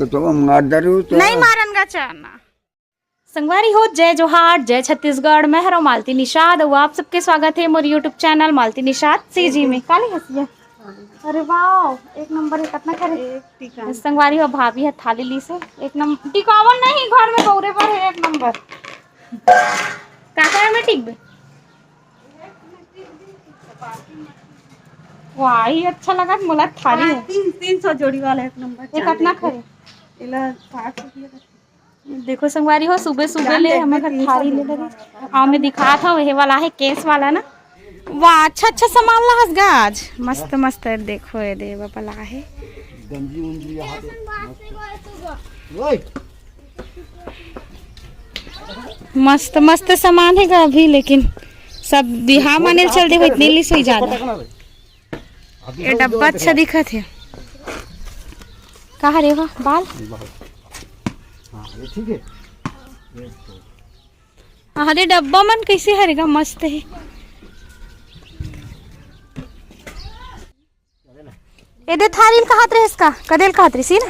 तो मार डालू तो नहीं मारनगा चाना। संगवारी हो, जय जोहार, जय छत्तीसगढ़। मैं हूं मालती निषाद और आप सबके स्वागत है मोर यूट्यूब चैनल मालती निषाद सीजी में। काली हंसिया, अरे वाह एक नंबर है। कितना करे संगवारी हो? भाभी है थाली ली से एक नंबर टिकावन नहीं, घर में गौरे पर है एक नंबर। काका में टिक वाह ही अच्छा लगा मोला थाली है। 300 जोड़ी वाला एक नंबर। ये कितना खरे? इला 60 रुपया। देखो संगवारी हो, सुबह सुबह ले हमें घर थाली ले लगी। हाँ मैं दिखा था वही वाला है, केस वाला ना। वाह अच्छा अच्छा सामान ला हस गाज, मस्त मस्त है। देखो ये देवा पला है गंजी उंजी यहाँ मस्त मस्त सामान है गा अभी, लेकिन सब बिहार माने चल दे हो इतनी ली सोई ज्यादा। ये डब्बा अच्छा दिखत है। कहाँ रेगा बाल? ठीक है। अरे डब्बा मन कैसे हरेगा, मस्त है। ये दे थाली कहाँ रहे इसका कदेल कहाँ रही सी ना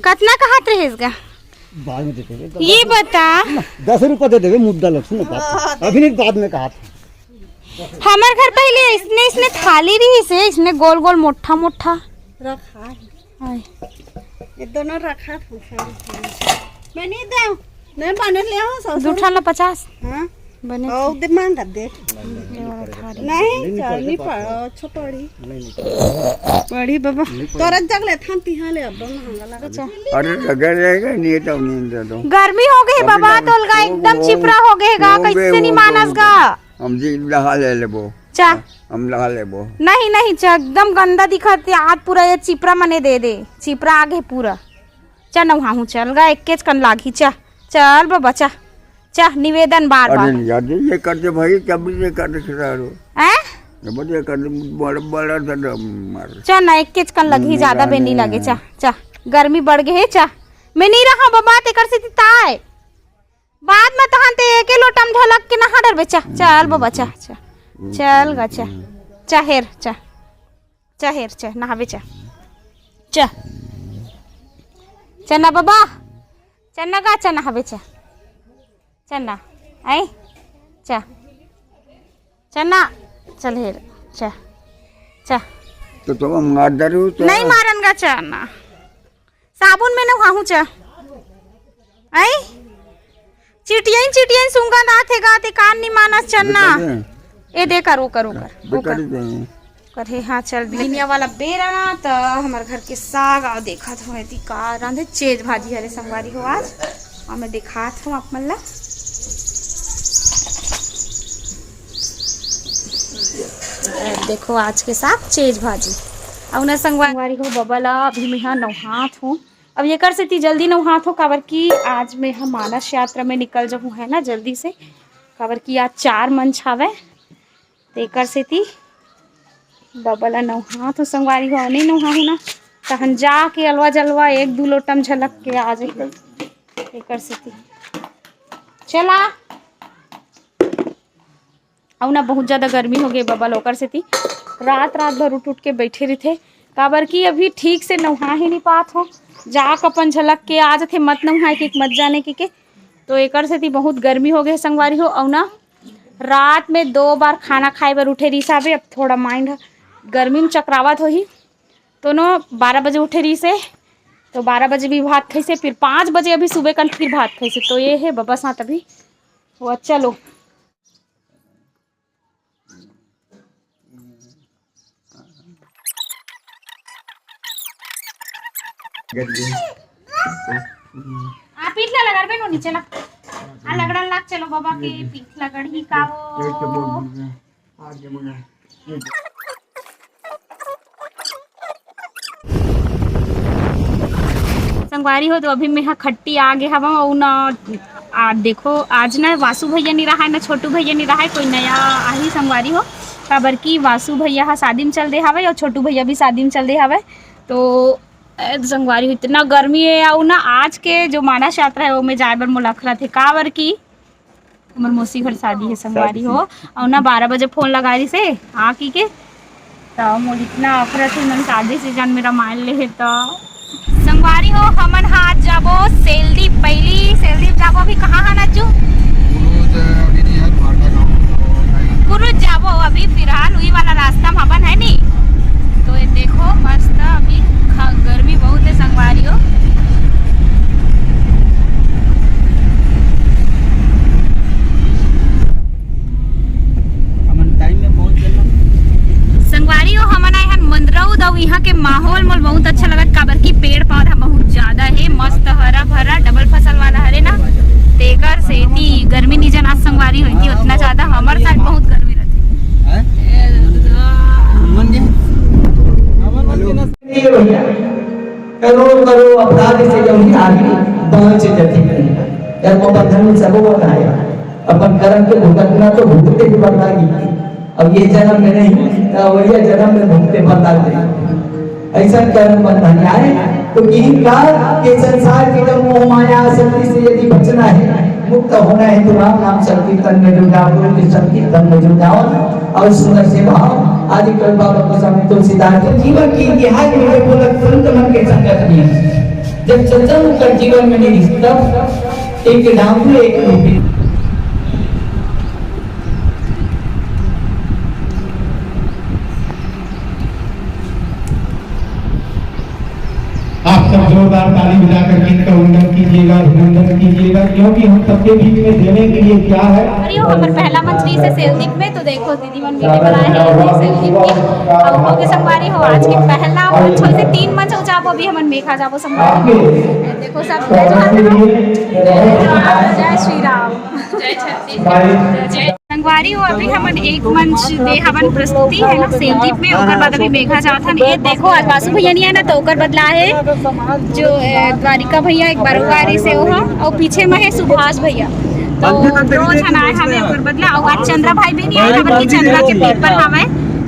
कितना कहाँ रहे इसका बाद में देते ये बता। 10 रुपया दे देवे मुद्दा लग सुन बात अभी नहीं, बाद में कहा था। हमारे घर पहले इसने थाली रही से, इसने गोल गोल मोटा मोटा रखा है। आय। ये दोनों रखा था। मैं नहीं दे नहीं बने ले आओ 100 दूठा ला 50 हां बने ओ दे मांगा दे नहीं चाली पर छोटड़ी बड़ी बाबा तोरा जगले थांती हाले अब महंगा लगा। अरे लगा रहेगा नहीं तो नहीं दे दो। गर्मी हो गई बाबा, तो लगा एकदम चिपरा हो गएगा, कैसे नहीं मानसगा। हम जी लहा ले लेबो चा हम लहा लेबो। नहीं नहीं चा एकदम गंदा दिखत है। आज पूरा ये चिपरा मने दे दे, चिपरा आगे पूरा। चा नहा हूँ चल गा एक केच कन लागी। चा चल बाबा चा चा निवेदन बार बार। अरे यार ये कर दे भाई, कब ये कर दे खरारो हैं ये बढ़िया कर दे बड़ा बड़ा सा मार। चा ना एक केच कन लगी, ज्यादा बे नहीं लगे। चा चा गर्मी बढ़ गई है। चा मैं नहीं रहा बाबा ते कर से ताए बाद में तहां ते एके लोटम ढलक के नहा डर बेचा। चल बाबा चा चा चल गा चा चाहेर चा चाहेर चा नहा बेचा चा चन्ना बाबा चन्ना गा चा नहा बेचा चन्ना आई चा चन्ना चल हेर चा चा तो मार डालू तो नहीं मारनगा चन्ना साबुन में नहा हूँ चा आई चिटियन सुंगा नाथे गाते कान नहीं मानस चन्ना। ए दे करो करो कर हे। हाँ चल बिनिया वाला बेरा तो हमारे घर के साग और देखा था थी का रांधे चेज भाजी हरे संगवारी हो आज और मैं दिखा था आप मल्ला। देखो आज के साथ चेज भाजी और ना संगवारी हो बबला। अभी मैं यहाँ नहात हूँ, अब ये कर सकती जल्दी नहात हो काबर की आज मैं हम मानस यात्रा में निकल जाऊँ है ना जल्दी से, काबर की आज 4 मन छावे ते कर सकती बबला नहा तो संगवारी हो नहीं नहा हूँ ना तहन जा के अलवा जलवा 1-2 लोटम झलक के आ जाए कर सकती। चला और ना बहुत ज़्यादा गर्मी हो गई बबल होकर से थी, रात भर उठ के बैठे रहे थे काबर की अभी ठीक से नहा ही नहीं पात हो। जाक अपन झलक के आ जाते मत नहा के मत जाने के तो एक से थी बहुत गर्मी हो गई संगवारी हो। और ना रात में 2 बार खाना खाए बर उठे रही साहब। अब थोड़ा माइंड गर्मी में चक्रावत हो ही तो ना 12 बजे उठे रही से, तो 12 बजे भी भात खाई से, फिर 5 बजे अभी सुबह कल फिर भात खाई से। तो ये है बाबा साथ अभी वो चलो आप पीठला लगा बे नो नीचे ला आ लगड़न लाग चलो बाबा के पीठ लगड़ी का वो संगवारी हो। तो अभी मैं यहाँ खट्टी आ गए हवा और ना देखो आज ना वासु भैया नहीं रहा है ना छोटू भैया नहीं रहा है, कोई नया आई संगवारी हो काबर की वासु भैया हा शादी में चल दे हवे और छोटू भैया भी शादी में चल दे हवे। तो संगवारी हो इतना गर्मी है और ना आज के जो मानस यात्रा है वो में जाए बर मुलाखरा थे काबर की हमार मौसी घर शादी है संगवारी हो और ना 12 बजे फोन लगा रही से आ की के बताओ मोर इतना अफरत है मन शादी सीजन में रामायण ले तो संगवारी हो हमन हाथ जाबो सेलदीप पहली सेलदीप जाबो अभी कहाँ है नज्जू कुरुज जाबो अभी फिलहाल वही वाला रास्ता में अपन है नी तो ये देखो मस्त अभी गर्मी बहुत है संगवारी हो संगवारी हो हमन आए हन मंदरऊ दऊ यहाँ के माहौल मोल बहुत अच्छा लगत काबर की पेड़ पौधा बहुत ज्यादा है मस्त हरा भरा डबल फसल वाला हरे ना तेकर सेती गर्मी नहीं जना संगवारी होती उतना ज्यादा हमारे साइड बहुत गर्मी करोड़ करोड़ अपराध से जो ही आगे पहुंच जाती है जब वो बंधन में सब वो आया अपन कर्म के भुगतना तो भुगते ही बदलागी अब ये जन्म में नहीं तो वही जन्म में भुगते बदला दे ऐसा कर्म बंधन आए तो यही काल के संसार के जो मोह माया शक्ति से यदि बचना है मुक्त होना है तो राम नाम संकीर्तन में जुड़ जाओ गुरु के संकीर्तन में जुड़ जाओ और सुंदर से भाव आदि कल बाबा को स्वामी तुलसीदास के जीवन की इतिहास में बोला संत मन के संगत में जब सत्संग कर जीवन में नहीं तब एक नाम में एक रूप आप सब जोरदार ताली बजाकर इनका वंदन कीजिएगा अभिनंदन कीजिएगा क्योंकि हम सबके बीच में देने के लिए क्या है अरे हो हमारे पहला मंच से सेलदीप में तो देखो दीदी मन वीडियो बनाए हैं सेलदीप की अब हो के संगवारी हो आज के पहला मंच से 3 मंच हो जाबो अभी हमन मेखा जाबो संगवारी देखो सब जय श्री राम जय छत्तीसगढ़ संगवारी हो अभी हमन एक मंच दे हमन प्रस्तुति है ना सेलदीप में ओकर बाद अभी मेघा जात हन ये देखो आज वासु भैया नहीं है ना तो ओकर बदला है जो द्वारिका भैया एक बरवारी से हो और पीछे में है सुभाष भैया तो रोज हन आए हमें ओकर बदला और आज चंद्रा भाई भी नहीं आए बल्कि चंद्रा के पेपर हवे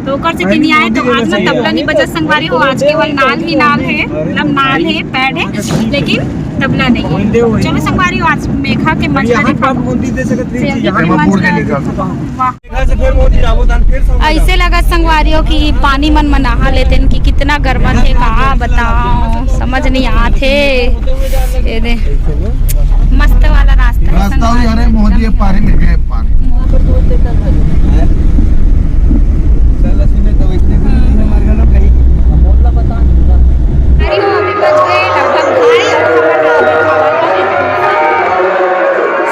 तो ओकर से नहीं आए तो आज में तबला नहीं बजा संगवारी हो आज केवल नाल ही नाल है मतलब नाल है पैड है लेकिन तबला नहीं है चलो संगवारी हो आज मेघा के मंच ऐसे लगा संगवारियों की पानी मन में नहा लेते कि कितना गर्मा थे कहा बताओ समझ नहीं आते ये दे मस्त वाला रास्ता अरे मोदी पानी मिल गए पानी अरे हो अभी बच गए लगभग ढाई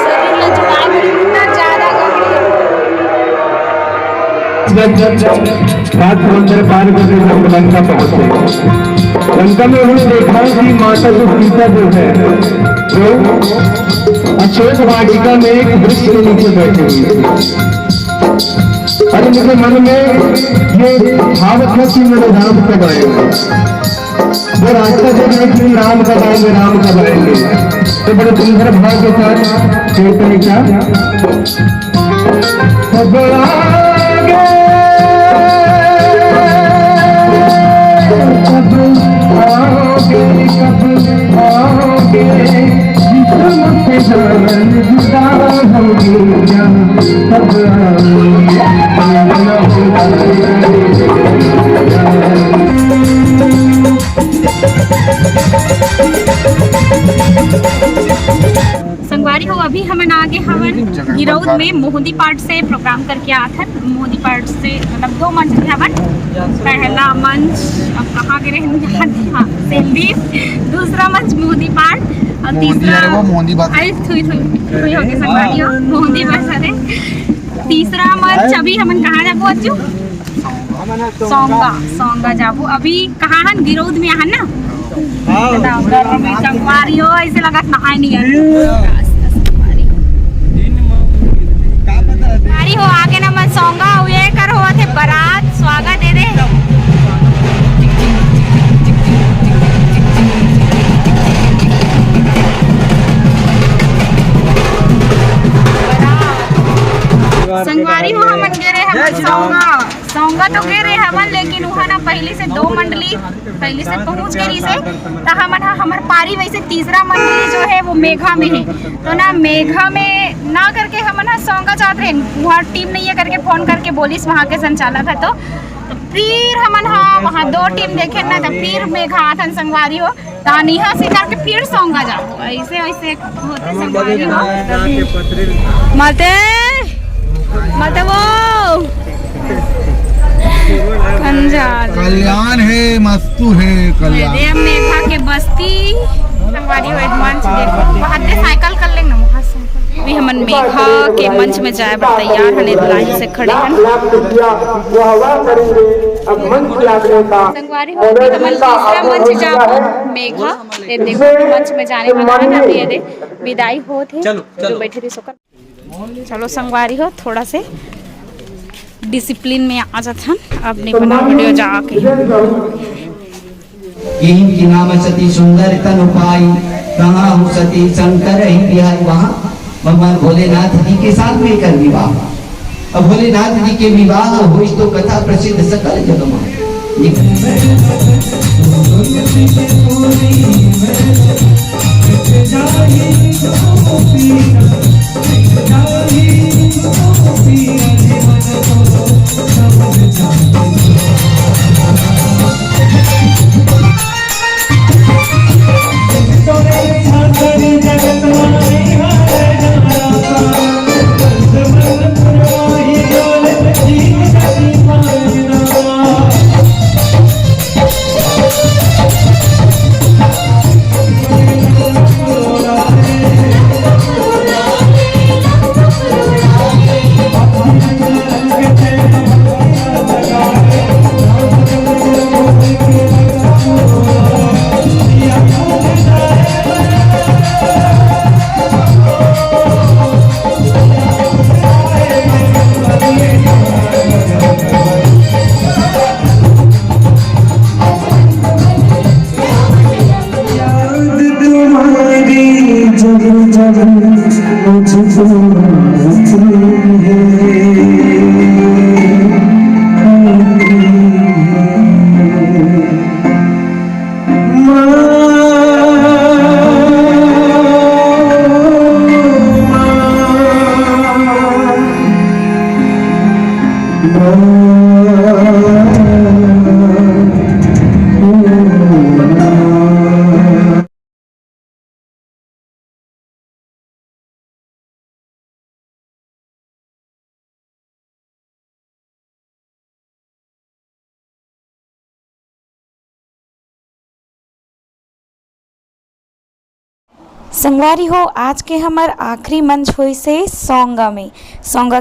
शरीर में जुड़ा इतना ज्यादा रात मंदिर पार करके जब लंका पहुंचे लंका में उन्होंने देखा कि माता जो सीता जो है वो अशोक वाटिका में एक वृक्ष के नीचे बैठी हुई है अरे मुझे मन में ये भाव था कि मेरे राम कब आएंगे वो रास्ता जब लेकिन राम कब आएंगे राम कब आएंगे तो बड़े सुंदर भाव के साथ कहते हैं क्या संगवारी हो अभी हमन आगे हवन गिरौद में मोहदी पार्ट से प्रोग्राम करके आया था मोहदी पार्ट से मतलब 2 मंच थे हवन पहला मंच अब कहाँ के रहे हाँ सेलदीप दूसरा मंच मोहदी पार्ट और तीसरा मोहदी अरे तीसरा मंच अभी हमन कहाँ जाबो अज्जू सोंगा जाबो अभी कहाँ हन गिरौद में हन ना संगवारी हो ऐसे लगा नहाए नहीं संगवारी हो आगे ना मन सोंगा ये कर हुआ थे बारात स्वागत दे दे संगवारी हो हमन गे रहे सोंगा तो गे रहे हमन लेकिन वहाँ ना पहले से 2 मंडली पहले से पहुँच गई से तो हमन हमार पारी वैसे तीसरा मंडली जो है वो मेघा में है तो ना मेघा में ना करके हमन सोंगा चाहते हैं वहाँ टीम नहीं है करके फोन करके बोलिस वहाँ के संचालक है तो फिर हमन वहाँ 2 टीम देखे ना, तो फिर मेघा आथन संगवारी हो तानिहा से जाके फिर सोंगा जाओ, ऐसे ऐसे होते संगवारी हो। मते मते वो कल्याण है, मस्तू है कल्याण। देव मेघा के बस्ती संगवारी हो मंच देखो, वहाँ से साइकिल कर लेंगे ना वहाँ से। अभी हमन मेघा के मंच में जाए पर तैयार हने, लाइन से खड़े हैं संगवारी हो। अभी हमन तीसरा मंच जाबो मेघा ये देखो मंच में जाने वाला है। अभी ये विदाई होत है, जो बैठे रही सोकर। चलो संगवारी हो थोड़ा से डिसिप्लिन में आ जात हन अपने बना वीडियो जाके। यही की नाम सती सुंदर तनु पाई, कहाँ हो सती शंकर ही बिहारी। वहाँ भगवान भोलेनाथ जी के साथ में कर विवाह। अब भोलेनाथ जी के विवाह हुई तो कथा प्रसिद्ध सकल जग में। संगवारी हो आज के हमार आखिरी मंच हुई से सोंगा में। सोंगा